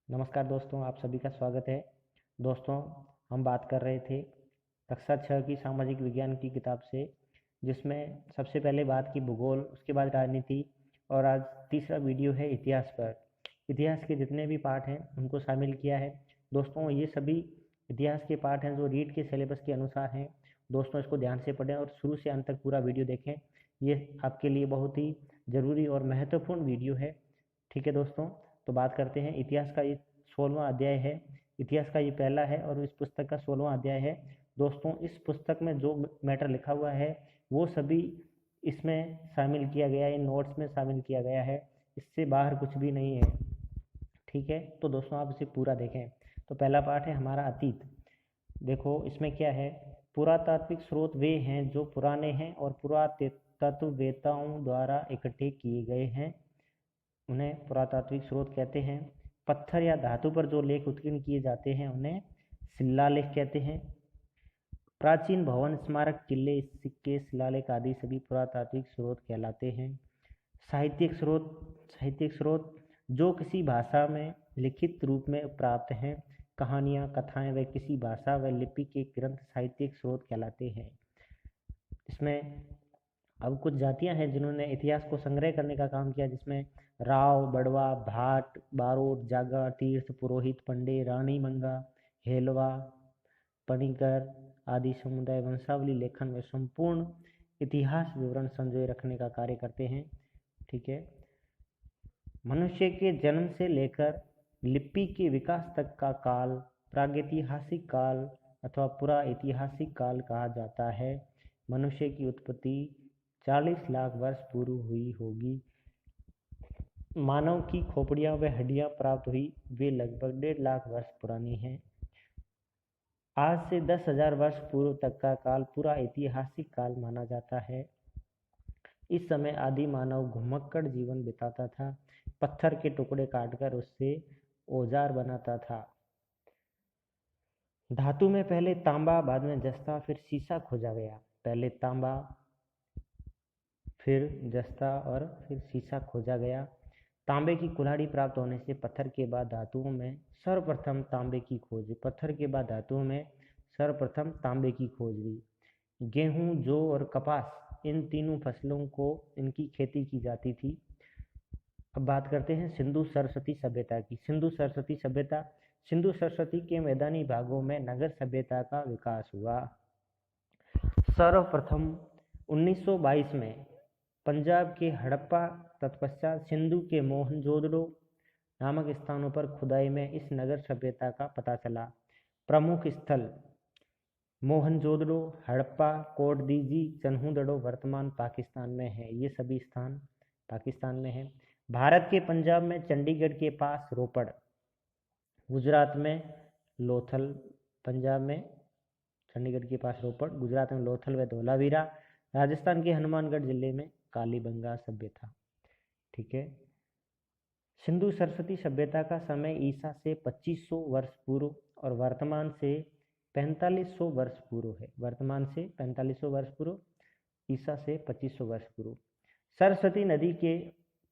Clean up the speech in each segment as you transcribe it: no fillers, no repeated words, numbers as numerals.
नमस्कार दोस्तों, आप सभी का स्वागत है। दोस्तों, हम बात कर रहे थे कक्षा 6 की सामाजिक विज्ञान की किताब से, जिसमें सबसे पहले बात की भूगोल, उसके बाद राजनीति और आज तीसरा वीडियो है इतिहास पर। इतिहास के जितने भी पाठ हैं उनको शामिल किया है। दोस्तों, ये सभी इतिहास के पाठ हैं जो रीट के सिलेबस के अनुसार हैं। दोस्तों, इसको ध्यान से पढ़ें और शुरू से अंत तक पूरा वीडियो देखें। ये आपके लिए बहुत ही ज़रूरी और महत्वपूर्ण वीडियो है। ठीक है दोस्तों, तो बात करते हैं। इतिहास का ये 16वां अध्याय है। इतिहास का ये पहला है और इस पुस्तक का 16वां अध्याय है। दोस्तों, इस पुस्तक में जो मैटर लिखा हुआ है वो सभी इसमें शामिल किया गया है, इन नोट्स में शामिल किया गया है। इससे बाहर कुछ भी नहीं है। ठीक है, तो दोस्तों आप इसे पूरा देखें। तो पहला पार्ट है हमारा अतीत। देखो इसमें क्या है। पुरातात्विक स्रोत वे हैं जो पुराने हैं और पुरातत्ववेताओं द्वारा इकट्ठे किए गए हैं। उन्हें पुरातात्विक स्रोत कहते हैं। पत्थर या धातु पर जो लेख उत्कीर्ण किए जाते हैं उन्हें शिलालेख कहते हैं। प्राचीन भवन, स्मारक, किले, सिक्के, शिलालेख आदि सभी पुरातात्विक स्रोत कहलाते हैं। साहित्यिक स्रोत जो किसी भाषा में लिखित रूप में प्राप्त हैं। कहानियाँ, कथाएं व किसी भाषा व लिपि के ग्रंथ साहित्यिक स्रोत कहलाते हैं। इसमें अब कुछ जातियां हैं जिन्होंने इतिहास को संग्रह करने का काम किया, जिसमें राव, बड़वा, भाट, बारोट, जागा, तीर्थ, पुरोहित, पंडे, रानी मंगा, हेलवा, पणिकर आदि समुदाय वंशावली लेखन में संपूर्ण इतिहास विवरण संजोए रखने का कार्य करते हैं। ठीक है, मनुष्य के जन्म से लेकर लिपि के विकास तक का काल प्रागैतिहासिक काल अथवा पुरा ऐतिहासिक काल कहा जाता है। मनुष्य की उत्पत्ति 40 लाख वर्ष पूर्व हुई होगी। मानव की खोपड़ियां व हड्डियां प्राप्त हुई, वे लगभग 1.5 लाख वर्ष पुरानी हैं। आज से 10,000 वर्ष पूर्व तक का काल पूरा ऐतिहासिक काल माना जाता है। इस समय आदि मानव घुमक्कड़ जीवन बिताता था। पत्थर के टुकड़े काटकर उससे औजार बनाता था। धातु में पहले तांबा, बाद में जस्ता, फिर सीसा खोजा गया। पहले तांबा, फिर जस्ता और फिर सीसा खोजा गया। तांबे की कुल्हाड़ी प्राप्त होने से पत्थर के बाद धातुओं में सर्वप्रथम तांबे की खोज पत्थर के बाद धातुओं में सर्वप्रथम तांबे की खोज हुई। गेहूं, जौ और कपास, इन तीनों फसलों को इनकी खेती की जाती थी। अब बात करते हैं सिंधु सरस्वती सभ्यता की। सिंधु सरस्वती सभ्यता। सिंधु सरस्वती के मैदानी भागों में नगर सभ्यता का विकास हुआ। सर्वप्रथम 1922 में पंजाब के हड़प्पा, तत्पश्चात सिंधु के मोहनजोदड़ो नामक स्थानों पर खुदाई में इस नगर सभ्यता का पता चला। प्रमुख स्थल मोहनजोदड़ो, हड़प्पा, कोटदीजी, चन्हूदड़ो वर्तमान पाकिस्तान में है। ये सभी स्थान पाकिस्तान में है। भारत के पंजाब में चंडीगढ़ के पास रोपड़, गुजरात में लोथल, पंजाब में चंडीगढ़ के पास रोपड़, गुजरात में लोथल व धोलावीरा, राजस्थान के हनुमानगढ़ जिले में कालीबंगा सभ्यता। ठीक है, सिंधु सरस्वती सभ्यता का समय ईसा से 2500 वर्ष पूर्व और वर्तमान से 4500 वर्ष पूर्व है। वर्तमान से 4500 वर्ष पूर्व, ईसा से 2500 वर्ष पूर्व। सरस्वती नदी के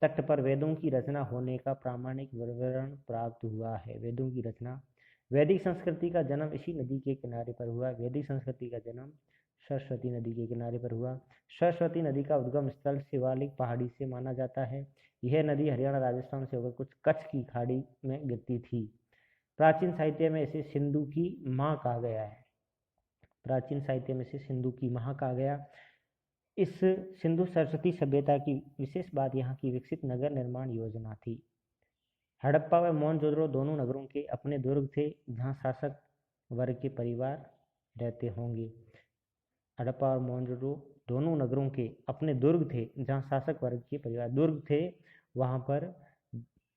तट पर वेदों की रचना होने का प्रामाणिक विवरण प्राप्त हुआ है। वेदों की रचना, वैदिक संस्कृति का जन्म इसी नदी के किनारे पर हुआ। वैदिक संस्कृति का जन्म सरस्वती नदी के किनारे पर हुआ। सरस्वती नदी का उद्गम स्थल शिवालिक पहाड़ी से माना जाता है। यह नदी हरियाणा, राजस्थान से होकर कुछ कच्छ की खाड़ी में गिरती थी। प्राचीन साहित्य में इसे सिंधु की मां कहा गया है। प्राचीन साहित्य में इसे सिंधु की मां कहा गया। इस सिंधु सरस्वती सभ्यता की विशेष बात यहाँ की विकसित नगर निर्माण योजना थी। हड़प्पा व मोहनजोदड़ो दोनों नगरों के अपने दुर्ग थे जहाँ शासक वर्ग के परिवार रहते होंगे। हड़प्पा और मोहनजोदड़ो दोनों नगरों के अपने दुर्ग थे जहाँ शासक वर्ग के परिवार दुर्ग थे, वहाँ पर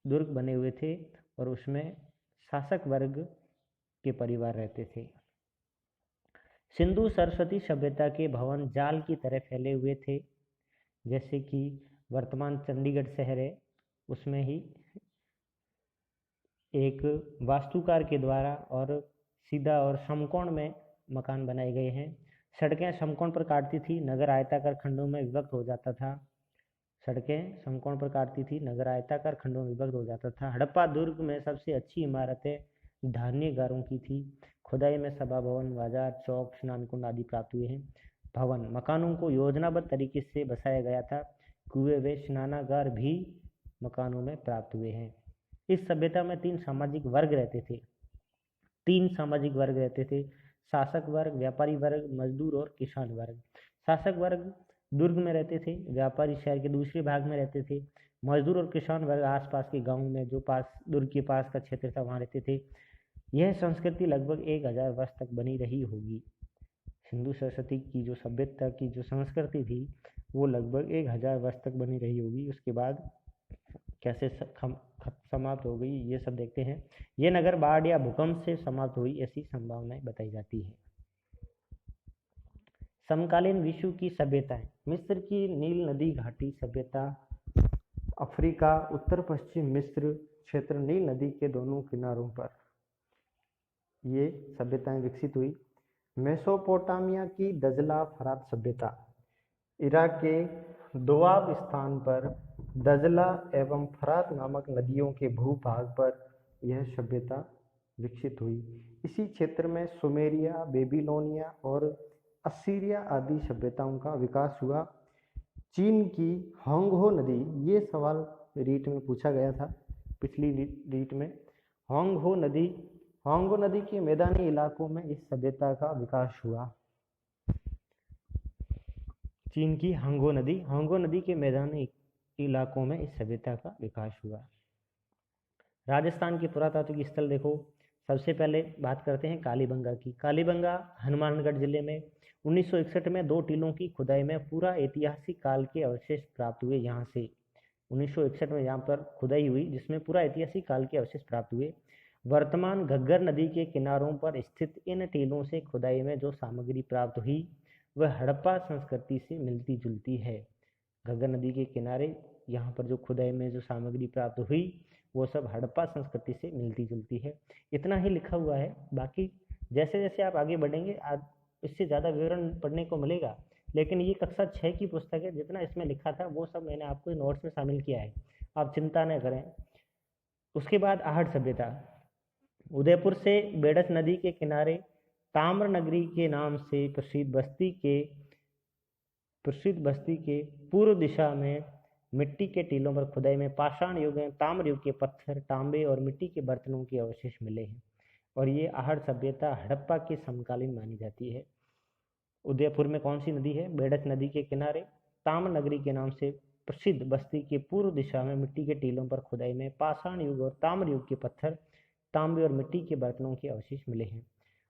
दुर्ग बने हुए थे और उसमें शासक वर्ग के परिवार रहते थे। सिंधु सरस्वती सभ्यता के भवन जाल की तरह फैले हुए थे। जैसे कि वर्तमान चंडीगढ़ शहर है, उसमें ही एक वास्तुकार के द्वारा और सीधा और समकोण में मकान बनाए गए हैं। सड़कें समकोण पर काटती थी, नगर आयताकार खंडों में विभक्त हो जाता था। सड़कें समकोण पर काटती थी, नगर आयताकार खंडों में विभक्त हो जाता था। हड़प्पा दुर्ग में सबसे अच्छी इमारतें धान्यगारों की थी। खुदाई में सभा भवन, बाजार, चौक, स्नान कुंड आदि प्राप्त हुए हैं। भवन मकानों को योजनाबद्ध तरीके से बसाया गया था। कुएं व स्नानागार भी मकानों में प्राप्त हुए हैं। इस सभ्यता में तीन सामाजिक वर्ग रहते थे। शासक वर्ग, व्यापारी वर्ग, मजदूर और किसान वर्ग। शासक वर्ग दुर्ग में रहते थे, व्यापारी शहर के दूसरे भाग में रहते थे, मजदूर और किसान वर्ग आसपास के गांवों में जो पास दुर्ग के पास का क्षेत्र था वहां रहते थे। यह संस्कृति लगभग 1000 वर्ष तक बनी रही होगी। सिंधु सरस्वती की जो सभ्यता की जो संस्कृति थी वो लगभग 1000 वर्ष तक बनी रही होगी। उसके बाद कैसे समाप्त हो गई ये सब देखते हैं। ये नगर बाढ़ या भूकंप से समाप्त हुई ऐसी संभावनाएं बताई जाती है। समकालीन विश्व की सभ्यताएं। मिस्र की नील नदी घाटी सभ्यता। अफ्रीका, उत्तर पश्चिम मिस्र क्षेत्र, नील नदी के दोनों किनारों पर ये सभ्यताएं विकसित हुई। मेसोपोटामिया की दजला फरात सभ्यता। इराक के दोआब स्थान पर दजला एवं फरात नामक नदियों के भूभाग पर यह सभ्यता विकसित हुई। इसी क्षेत्र में सुमेरिया, बेबीलोनिया और असीरिया आदि सभ्यताओं का विकास हुआ। चीन की होंगहो नदी, ये सवाल रीट में पूछा गया था पिछली रीट में। होंगहो नदी के मैदानी इलाकों में इस सभ्यता का विकास हुआ। चीन की होंगहो नदी के मैदानी इलाकों में इस सभ्यता का विकास हुआ। राजस्थान के पुरातात्विक स्थल देखो। सबसे पहले बात करते हैं कालीबंगा की। कालीबंगा हनुमानगढ़ जिले में 1961 में 2 टीलों की खुदाई में पूरा ऐतिहासिक काल के अवशेष प्राप्त हुए। यहाँ से 1961 में यहाँ पर खुदाई हुई जिसमें पूरा ऐतिहासिक काल के अवशेष प्राप्त हुए। वर्तमान घग्गर नदी के किनारों पर स्थित इन टीलों से खुदाई में जो सामग्री प्राप्त हुई वह हड़प्पा संस्कृति से मिलती जुलती है। घग्गर नदी के किनारे यहाँ पर जो खुदाई में जो सामग्री प्राप्त हुई वो सब हड़प्पा संस्कृति से मिलती जुलती है। इतना ही लिखा हुआ है, बाकी जैसे जैसे आप आगे बढ़ेंगे इससे ज़्यादा विवरण पढ़ने को मिलेगा। लेकिन ये कक्षा 6 की पुस्तक है, जितना इसमें लिखा था वो सब मैंने आपको नोट्स में शामिल किया है, आप चिंता न करें। उसके बाद आहट सभ्यता। उदयपुर से बेडस नदी के किनारे ताम्र नगरी के नाम से प्रसिद्ध बस्ती के पूर्व दिशा में मिट्टी के टीलों पर खुदाई में पाषाण युग में ताम्र युग के पत्थर, तांबे और मिट्टी के बर्तनों के अवशेष मिले हैं और ये आहट सभ्यता हड़प्पा के समकालीन मानी जाती है। उदयपुर में कौन सी नदी है? बेडस नदी के किनारे ताम्र नगरी के नाम से प्रसिद्ध बस्ती के पूर्व दिशा में मिट्टी के टीलों पर खुदाई में पाषाण युग और ताम्र युग के पत्थर, तांबे और मिट्टी के बर्तनों के अवशेष मिले हैं।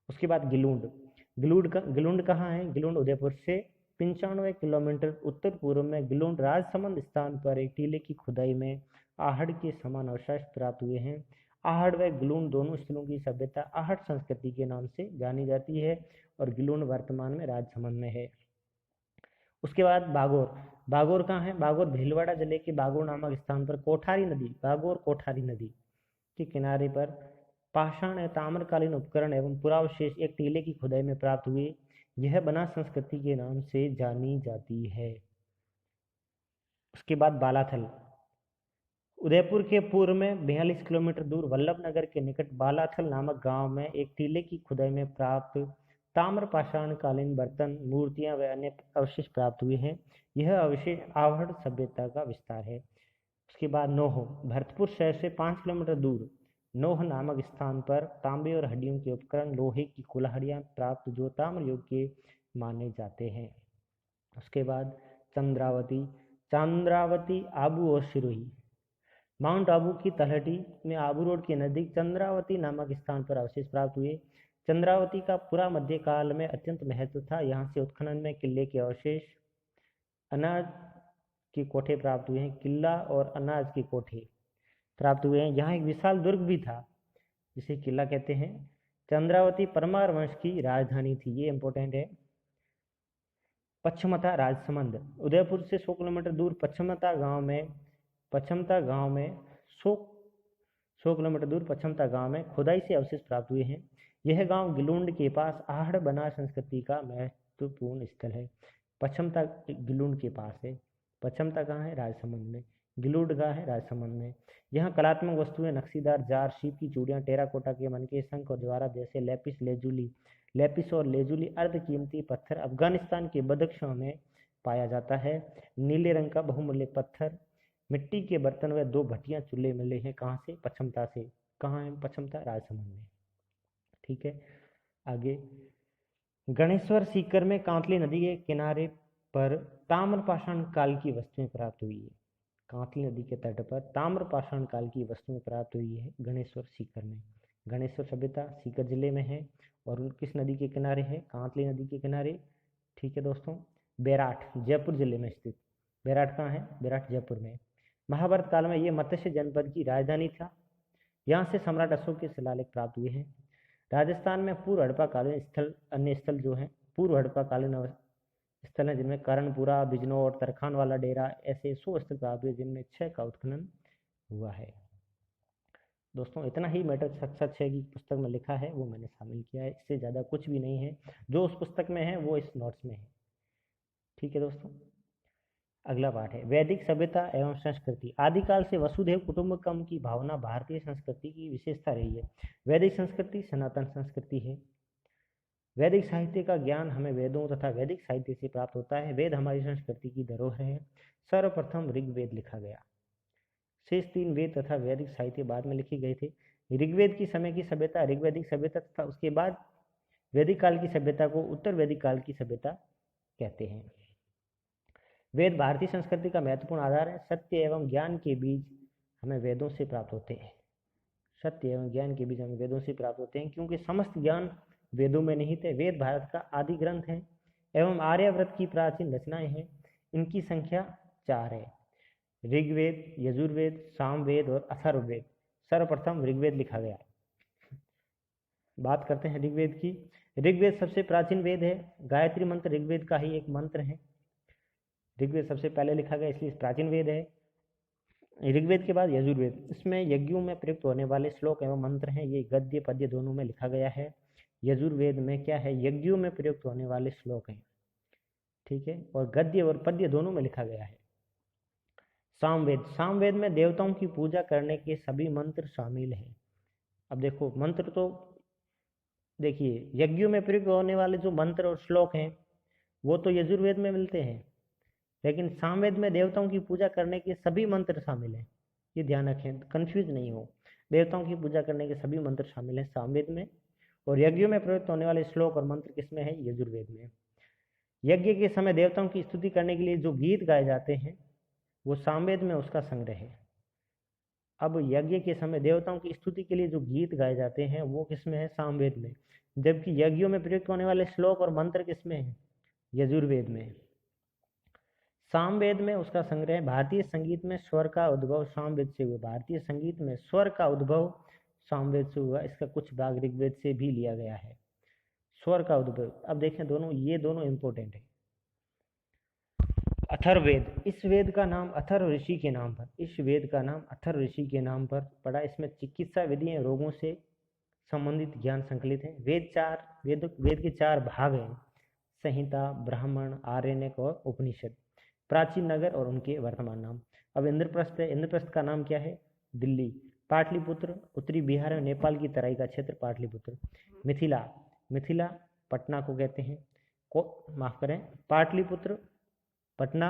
उसके बाद गिलुंड कहाँ है? गिलुंड उदयपुर से 95 किलोमीटर उत्तर पूर्व में गिलुंड राजसमंद स्थान पर एक टीले की खुदाई में आहड़ के समान अवशेष प्राप्त हुए हैं। आहड़ व गिलुंड दोनों स्थलों की सभ्यता आहड़ संस्कृति के नाम से जानी जाती है और गिलुंड वर्तमान में राजसमंद में है। उसके बाद बागोर कहाँ है? बागोर भीलवाड़ा जिले के बागोर नामक स्थान पर बागोर कोठारी नदी के किनारे पर पाषाण या ताम्रकालीन उपकरण एवं पुरावशेष एक टीले की खुदाई में प्राप्त हुए। यह बनास संस्कृति के नाम से जानी जाती है। उसके बाद बालाथल। उदयपुर के पूर्व में 42 किलोमीटर दूर वल्लभनगर के निकट बालाथल नामक गांव में एक टीले की खुदाई में प्राप्त ताम्र पाषाणकालीन बर्तन, मूर्तियां व अन्य अवशेष प्राप्त हुए हैं। यह अवशेष आवड़ सभ्यता का विस्तार है। उसके बाद नोह। भरतपुर शहर से 5 किलोमीटर दूर नोह नामक स्थान पर तांबे और हड्डियों के उपकरण, लोहे की कुल्हाड़ियां प्राप्त जो ताम्र युग के माने जाते हैं। उसके बाद चंद्रावती, आबू और सिरोही। माउंट आबू की तलहटी में आबू रोड के नजदीक चंद्रावती नामक स्थान पर अवशेष प्राप्त हुए। चंद्रावती का पूरा मध्यकाल में अत्यंत महत्व था। यहाँ से उत्खनन में किले के अवशेष, अनाज के कोठे प्राप्त हुए हैं। किला और अनाज के कोठे प्राप्त हुए हैं। यहाँ एक विशाल दुर्ग भी था जिसे किला कहते हैं। चंद्रावती परमार वंश की राजधानी थी, ये इंपॉर्टेंट है। पश्चिमता राजसमंद। उदयपुर से 100 किलोमीटर दूर पश्चिमता गांव में 100 किलोमीटर दूर पश्चिमता गांव में खुदाई से अवशेष प्राप्त हुए हैं। यह गांव गिलुंड के पास आहड़ बना संस्कृति का महत्वपूर्ण स्थल है। पश्चिमता गिलुंड के पास है। पचमता कहाँ है? राजसमंद में। गिलूड कहाँ है? राजसमंद में। यहाँ कलात्मक वस्तुएं नक्शीदार जार, शीप की चूड़ियाँ, टेराकोटा के मनके, शंख और ज्वारा जैसे लेपिस और लेजुली अर्ध कीमती पत्थर अफगानिस्तान के बदख्शां में पाया जाता है। नीले रंग का बहुमूल्य पत्थर, मिट्टी के बर्तन व 2 भटियां चूल्हे मिले हैं। कहाँ से? पचमता से। कहाँ है पचमता? राजसमंद में। ठीक है, आगे गणेश्वर सीकर में कांतली नदी के किनारे पर ताम्रपाषाण काल की वस्तुएं प्राप्त हुई है। कांतली नदी के तट पर ताम्रपाषाण काल की वस्तुएं प्राप्त हुई है गणेश्वर सीकर में। गणेश्वर सभ्यता सीकर जिले में है और किस नदी के किनारे है? कांतली नदी के किनारे। ठीक है दोस्तों, बेराट जयपुर जिले में स्थित। बेराट कहाँ है? बेराट जयपुर में। महाभारत काल में ये मत्स्य जनपद की राजधानी था। यहाँ से सम्राट अशोक के शिलालेख प्राप्त हुए हैं। राजस्थान में पूर्व हड़प्पाकालीन स्थल, अन्य स्थल जो हैं पूर्व हड़प्पाकालीन स्थल हैं जिनमें कर्णपुरा, बिजनौर, तरखान वाला डेरा, ऐसे 100 स्थल प्राप्त हुए जिनमें 6 का उत्खनन हुआ है। दोस्तों इतना ही मैटर कक्षा 6 की पुस्तक में लिखा है वो मैंने शामिल किया है, इससे ज़्यादा कुछ भी नहीं है। जो उस पुस्तक में है वो इस नोट्स में है। ठीक है दोस्तों, अगला पाठ है वैदिक सभ्यता एवं संस्कृति। आदिकाल से वसुधैव कुटुंबकम की भावना भारतीय संस्कृति की विशेषता रही है। वैदिक संस्कृति सनातन संस्कृति है। वैदिक साहित्य का ज्ञान हमें वेदों तथा वैदिक साहित्य से प्राप्त होता है। वेद हमारी संस्कृति की धरोहर है। सर्वप्रथम ऋग्वेद लिखा गया। शेष 3 वेद तथा वैदिक साहित्य बाद में लिखे गए थे। ऋग्वेद की समय की सभ्यता ऋग्वैदिक सभ्यता तथा उसके बाद वैदिक काल की सभ्यता को उत्तर वैदिक काल की सभ्यता कहते हैं। वेद भारतीय संस्कृति का महत्वपूर्ण आधार है। सत्य एवं ज्ञान के बीज हमें वेदों से प्राप्त होते हैं। सत्य एवं ज्ञान के बीज हमें वेदों से प्राप्त होते हैं क्योंकि समस्त ज्ञान वेदों में निहित है। वेद भारत का आदि ग्रंथ है एवं आर्यावर्त की प्राचीन रचनाएं हैं। इनकी संख्या 4 है। ऋग्वेद, यजुर्वेद, सामवेद और अथर्ववेद। सर्वप्रथम ऋग्वेद लिखा गया। बात करते हैं ऋग्वेद की। ऋग्वेद सबसे प्राचीन वेद है। गायत्री मंत्र ऋग्वेद का ही एक मंत्र है। ऋग्वेद सबसे पहले लिखा गया इसलिए प्राचीन वेद है। ऋग्वेद के बाद यजुर्वेद, इसमें यज्ञों में प्रयुक्त होने वाले श्लोक एवं मंत्र हैं। ये गद्य पद्य दोनों में लिखा गया है। यजुर्वेद में क्या है? यज्ञों में प्रयुक्त होने वाले श्लोक हैं। ठीक है, और गद्य और पद्य दोनों में लिखा गया है। सामवेद, सामवेद में देवताओं की पूजा करने के सभी मंत्र शामिल हैं। अब देखो मंत्र तो देखिए यज्ञों में प्रयुक्त होने वाले जो मंत्र और श्लोक हैं वो तो यजुर्वेद में मिलते हैं, लेकिन सामवेद में देवताओं की पूजा करने के सभी मंत्र शामिल हैं। ये ध्यान रखें, कंफ्यूज नहीं हो। देवताओं की पूजा करने के सभी मंत्र शामिल हैं सामवेद में, और यज्ञों में प्रयुक्त होने वाले श्लोक और मंत्र किसमें है? यजुर्वेद में। यज्ञ के समय देवताओं की स्तुति करने के लिए जो गीत गाए जाते हैं वो सामवेद में उसका संग्रह है। अब यज्ञ के समय देवताओं की स्तुति के लिए जो गीत गाए जाते हैं वो किसमें है? सामवेद में। जबकि यज्ञों में प्रयुक्त होने वाले श्लोक और मंत्र किसमें है? यजुर्वेद में। सामवेद में उसका संग्रह। भारतीय संगीत में स्वर का उद्भव सामवेद से हुआ। भारतीय संगीत में स्वर का उद्भव सामवेद से हुआ। इसका कुछ भाग ऋग्वेद से भी लिया गया है। स्वर का उद्भव, अब देखें दोनों, ये दोनों इंपॉर्टेंट है। अथर्ववेद, इस वेद का नाम अथर्व ऋषि के नाम पर, इस वेद का नाम अथर्व ऋषि के नाम पर पड़ा। इसमें चिकित्सा विधियां, रोगों से संबंधित ज्ञान संकलित है। वेद के 4 भाग हैं: संहिता, ब्राह्मण, आरण्यक और उपनिषद। प्राचीन नगर और उनके वर्तमान नाम। अब इंद्रप्रस्थ है। इंद्रप्रस्थ का नाम क्या है? दिल्ली। पाटलिपुत्र, उत्तरी बिहार में नेपाल की तराई का क्षेत्र पाटलिपुत्र। मिथिला, मिथिला पटना को कहते हैं। माफ करें, पाटलिपुत्र, पटना,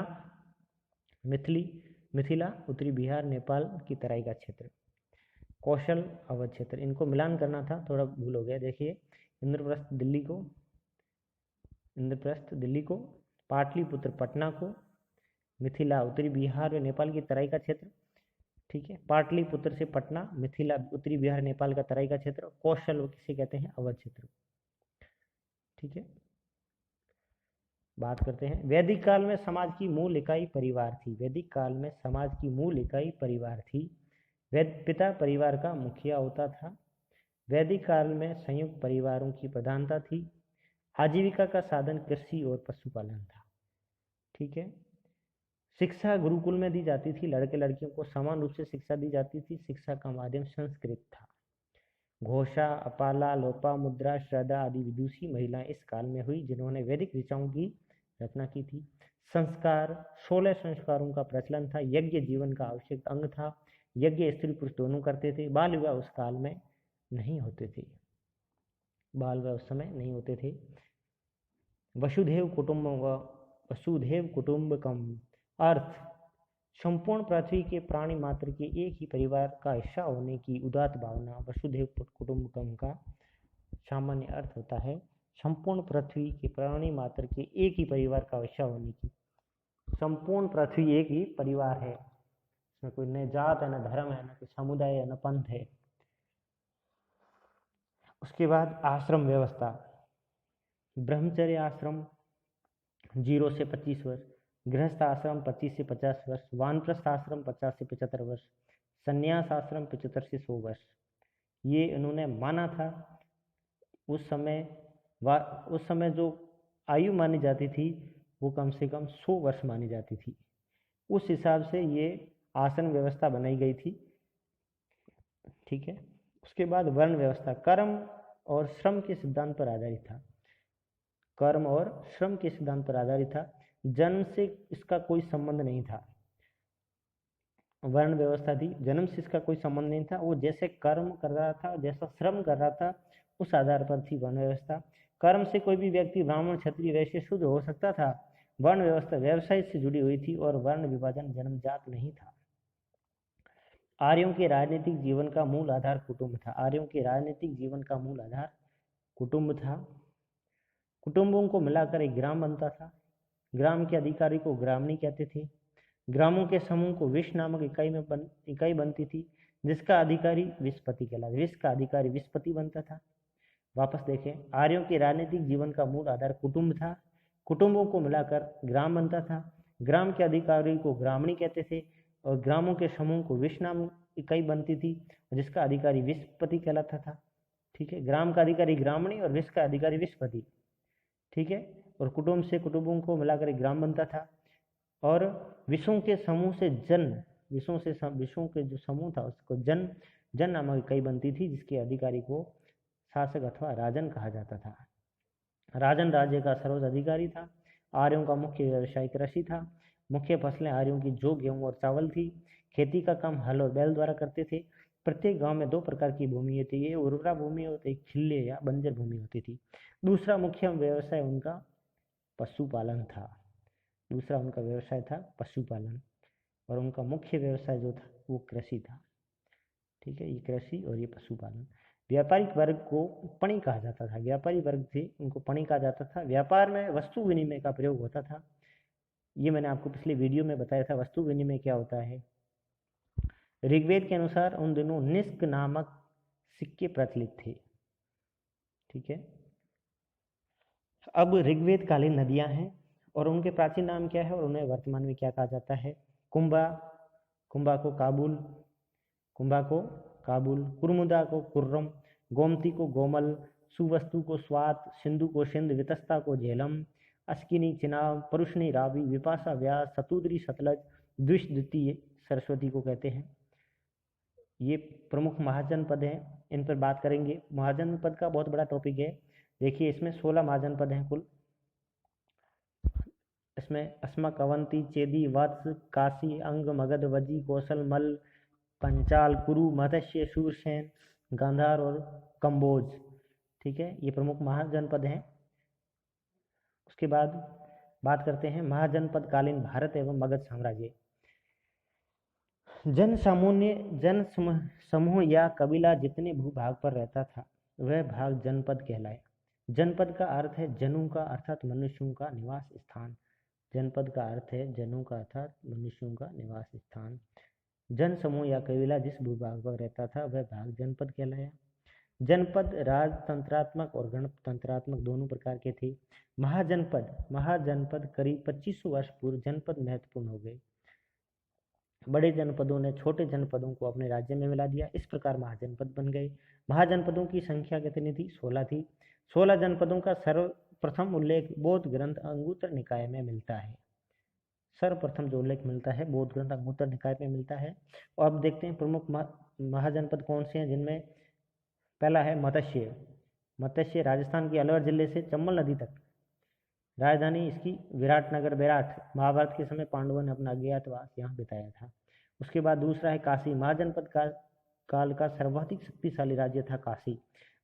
मिथिला उत्तरी बिहार नेपाल की तराई का क्षेत्र। कौशल, अवध क्षेत्र। इनको मिलान करना था, थोड़ा भूल हो गया। देखिए इंद्रप्रस्थ दिल्ली को, पाटलिपुत्र पटना को, मिथिला उत्तरी बिहार और नेपाल की तराई का क्षेत्र। ठीक है, पाटलिपुत्र से पटना, मिथिला उत्तरी बिहार नेपाल का तराई का क्षेत्र, कौशल किसे कहते हैं? अवध क्षेत्र। ठीक है, बात करते हैं वैदिक काल में समाज की मूल इकाई परिवार थी। वैदिक काल में समाज की मूल इकाई परिवार थी। पिता परिवार का मुखिया होता था। वैदिक काल में संयुक्त परिवारों की प्रधानता थी। आजीविका का साधन कृषि और पशुपालन था। ठीक है, शिक्षा गुरुकुल में दी जाती थी। लड़के लड़कियों को समान रूप से शिक्षा दी जाती थी। शिक्षा का माध्यम संस्कृत था। घोषा, अपाला, लोपामुद्रा, श्रद्धा आदि विदुषी महिलाएं इस काल में हुई जिन्होंने वैदिक ऋचाओं की रचना की थी। संस्कार, 16 संस्कारों का प्रचलन था। यज्ञ जीवन का आवश्यक अंग था। यज्ञ स्त्री पुरुष दोनों करते थे। बाल विवाह उस काल में नहीं होते थे। बाल विवाह उस समय नहीं होते थे। वसुधैव कुटुंबकम, अर्थ संपूर्ण पृथ्वी के प्राणी मात्र के एक ही परिवार का हिस्सा होने की उदात्त भावना। वसुधैव कुटुंबकम का सामान्य अर्थ होता है संपूर्ण पृथ्वी के प्राणी मात्र के एक ही परिवार का हिस्सा होने की। संपूर्ण पृथ्वी एक ही परिवार है, इसमें कोई न जात है, न धर्म है, न कोई समुदाय है, न पंथ है। उसके बाद आश्रम व्यवस्था। ब्रह्मचर्य आश्रम 0 से 25 वर्ष, गृहस्थ आश्रम 25 से 50 वर्ष, वानप्रस्थ आश्रम 50 से 75 वर्ष, संन्यास आश्रम 75 से 100 वर्ष। ये इन्होंने माना था। उस समय जो आयु मानी जाती थी वो कम से कम 100 वर्ष मानी जाती थी। उस हिसाब से ये आसन व्यवस्था बनाई गई थी। ठीक है। उसके बाद वर्ण व्यवस्था कर्म और श्रम के सिद्धांत पर आधारित था। कर्म और श्रम के सिद्धांत पर आधारित था। जन्म से इसका कोई संबंध नहीं था। वर्ण व्यवस्था थी, जन्म से इसका कोई संबंध नहीं था। वो जैसे कर्म कर रहा था, जैसा श्रम कर रहा था, उस आधार पर थी वर्ण व्यवस्था। कर्म से कोई भी व्यक्ति ब्राह्मण, क्षत्रिय, वैश्य, शूद्र हो सकता था। वर्ण व्यवस्था व्यवसाय से जुड़ी हुई थी और वर्ण विभाजन जन्मजात नहीं था। आर्यों के राजनीतिक जीवन का मूल आधार कुटुंब था। आर्यों के राजनीतिक जीवन का मूल आधार कुटुंब था। कुटुंबों को मिलाकर एक ग्राम बनता था। ग्राम के अधिकारी को ग्रामणी कहते थे। ग्रामों के समूह को विश नामक इकाई बनती थी, जिसका अधिकारी विस्पति कहलाता। विश का अधिकारी विस्पति बनता था। वापस देखें, आर्यों के राजनीतिक जीवन का मूल आधार कुटुंब था। कुटुंबों को मिलाकर ग्राम बनता था। ग्राम के अधिकारी को ग्रामणी कहते थे और ग्रामों के समूह को विश नाम इकाई बनती थी, जिसका अधिकारी विस्पति कहलाता था। ठीक है। ग्राम का अधिकारी ग्रामणी और विश का अधिकारी विस्पति। ठीक है। और कुटुंब से कुटुंबों को मिलाकर एक ग्राम बनता था। और विषों के समूह से विषों के जो समूह था उसको जन नामक इकाई बनती थी, जिसके अधिकारी को शासक अथवा राजन कहा जाता था। राजन राज्य का सर्वोच्च अधिकारी था। आर्यों का मुख्य व्यवसाय कृषि था। मुख्य फसलें आर्यों की जौ, गेहूं और चावल थी। खेती का काम हल और बैल द्वारा करते थे। प्रत्येक गांव में 2 प्रकार की भूमि होती है, उर्वरा भूमि होती है, खिल्ले या बंजर भूमि होती थी। दूसरा मुख्य व्यवसाय उनका पशुपालन था। दूसरा उनका व्यवसाय था पशुपालन, और उनका मुख्य व्यवसाय जो था वो कृषि था। ठीक है। ये कृषि और ये पशुपालन। व्यापारिक वर्ग को पणी कहा जाता था। व्यापारी वर्ग थे, उनको पणी कहा जाता था। व्यापार में वस्तु विनिमय का प्रयोग होता था। ये मैंने आपको पिछले वीडियो में बताया था वस्तु विनिमय क्या होता है। ऋग्वेद के अनुसार उन दिनों निष्क नामक सिक्के प्रचलित थे। ठीक है। अब ऋग्वेद कालीन नदियां हैं और उनके प्राचीन नाम क्या है और उन्हें वर्तमान में क्या कहा जाता है। कुंभा को काबुल, कुर्मुदा को कुर्रम, गोमती को गोमल, सुवस्तु को स्वात, सिंधु को सिंध, वितस्ता को झेलम, अस्किनी चिनाब, परुषनी रावी, विपाशा व्यास, सतुद्री सतलज, द्वितीय सरस्वती को कहते हैं। ये प्रमुख महाजनपद हैं, इन पर बात करेंगे। महाजनपद का बहुत बड़ा टॉपिक है। देखिए, इसमें 16 महाजनपद हैं कुल। इसमें अस्मक, अवंती, चेदी, वत्स, काशी, अंग, मगध, वजी, कौशल, मल, पंचाल, कुरु, मत्स्य, शूरसेन, गांधार और कंबोज। ठीक है। ये प्रमुख महाजनपद हैं। उसके बाद बात करते हैं महाजनपद कालीन भारत एवं मगध साम्राज्य। जन समूह या कबीला जितने भूभाग पर रहता था वह भाग जनपद कहलाए। जनपद का अर्थ है जनों का अर्थात मनुष्यों का निवास स्थान। जनपद का अर्थ है जनों का अर्थात मनुष्यों का निवास स्थान। जन समूह या कबीला जिस भूभाग पर रहता था वह भाग जनपद कहलाया। जनपद राजतंत्रात्मक और गणतंत्रात्मक दोनों प्रकार के थे। महाजनपद करीब 2500 वर्ष पूर्व जनपद महत्वपूर्ण हो गए। बड़े जनपदों ने छोटे जनपदों को अपने राज्य में मिला दिया। इस प्रकार महाजनपद बन गए। महाजनपदों की संख्या कितनी थी? 16 थी। 16 जनपदों का सर्वप्रथम उल्लेख बौद्ध ग्रंथ अंगुत्तर निकाय में मिलता है। सर्वप्रथम जो उल्लेख मिलता है बौद्ध ग्रंथ अंगुत्तर निकाय में मिलता है। और अब देखते हैं प्रमुख महाजनपद कौन से हैं, जिनमें पहला है मत्स्य। राजस्थान के अलवर जिले से चंबल नदी तक राजधानी इसकी विराटनगर। विराट, महाभारत के समय पांडवों ने अपना अज्ञातवास यहाँ बिताया था। उसके बाद दूसरा है काशी। महाजनपद काल का सर्वाधिक शक्तिशाली राज्य था काशी,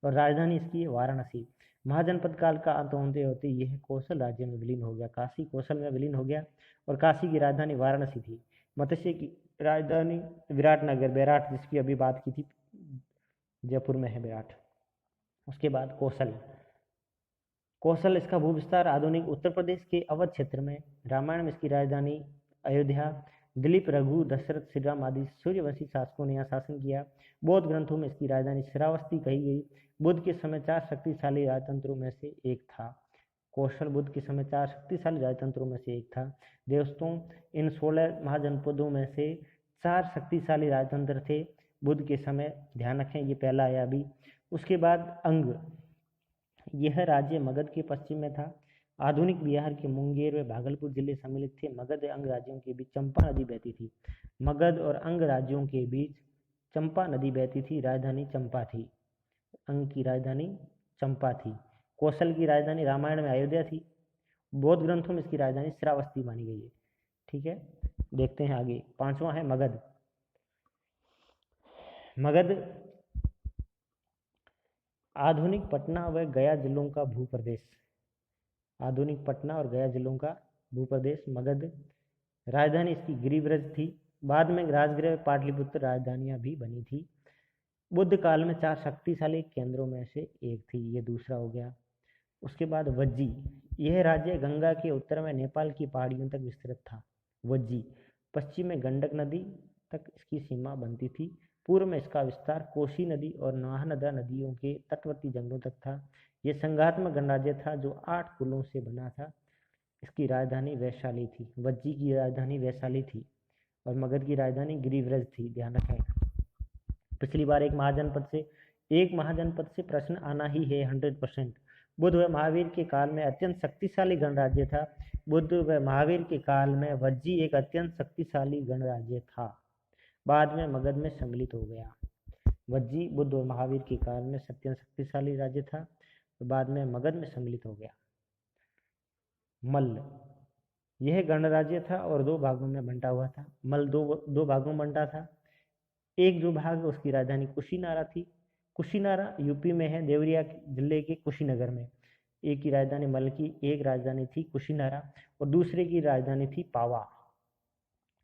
और राजधानी इसकी है वाराणसी। महाजनपद काल का अंत होते होते यह कौशल राज्य में विलीन हो गया। काशी कौशल में विलीन हो गया, और काशी की राजधानी वाराणसी थी। मत्स्य की राजधानी विराटनगर। विराट जिसकी अभी बात की थी, जयपुर में है विराट। उसके बाद कौशल। कौशल इसका भूविस्तार आधुनिक उत्तर प्रदेश के अवध क्षेत्र में। रामायण में इसकी राजधानी अयोध्या। दिलीप, रघु, दशरथ, श्री राम आदि सूर्यवंशी शासकों ने यहाँ शासन किया। बौद्ध ग्रंथों में इसकी राजधानी श्रावस्ती कही गई। बुद्ध के समय 4 शक्तिशाली राजतंत्रों में से एक था। कौशल बुद्ध के समय 4 शक्तिशाली राजतंत्रों में से एक था। दोस्तों, इन 16 महाजनपदों में से 4 शक्तिशाली राजतंत्र थे बुद्ध के समय, ध्यान रखें, ये पहला आया अभी। उसके बाद अंग। यह राज्य मगध के पश्चिम में था। आधुनिक बिहार के मुंगेर व भागलपुर जिले सम्मिलित थे। मगध अंग राज्यों के बीच चंपा नदी बहती थी। मगध और अंग राज्यों के बीच चंपा नदी बहती थी। राजधानी चंपा थी। अंग की राजधानी चंपा थी। कौशल की राजधानी रामायण में अयोध्या थी। बौद्ध ग्रंथों में इसकी राजधानी श्रावस्ती मानी गई है। ठीक है, देखते हैं आगे। 5वां है मगध। मगध आधुनिक पटना व गया जिलों का भूप्रदेश। आधुनिक पटना और गया जिलों का भूप्रदेश मगध। राजधानी इसकी गिरिव्रज थी। बाद में राजगृह पाटलिपुत्र राजधानियां भी बनी थी। बुद्ध काल में 4 शक्तिशाली केंद्रों में से एक थी। ये दूसरा हो गया। उसके बाद वज्जी। यह राज्य गंगा के उत्तर में नेपाल की पहाड़ियों तक विस्तृत था। वज्जी पश्चिम में गंडक नदी तक इसकी सीमा बनती थी। पूर्व में इसका विस्तार कोसी नदी और महानदा नदियों के तटवर्ती जंगलों तक था। यह संघात्मक गणराज्य था जो 8 कुलों से बना था। इसकी राजधानी वैशाली थी। वज्जी की राजधानी वैशाली थी और मगध की राजधानी गिरिव्रज थी। ध्यान रखें, पिछली बार एक महाजनपद से प्रश्न आना ही है 100%। बुद्ध व महावीर के काल में अत्यंत शक्तिशाली गणराज्य था। बुद्ध व महावीर के काल में वज्जी एक अत्यंत शक्तिशाली गणराज्य था। बाद में मगध में सम्मिलित हो गया। वज्जी बुद्ध और महावीर के काल में अत्यंत शक्तिशाली राज्य था, तो बाद में मगध में सम्मिलित हो गया। मल्ल, यह गणराज्य था और 2 भागों में बंटा हुआ था। मल्ल दो भागों में बंटा था। एक जो भाग उसकी राजधानी कुशीनारा थी। कुशीनारा यूपी में है, देवरिया जिले के कुशीनगर में। एक की राजधानी मल्ल की एक राजधानी थी कुशीनारा और दूसरे की राजधानी थी पावा।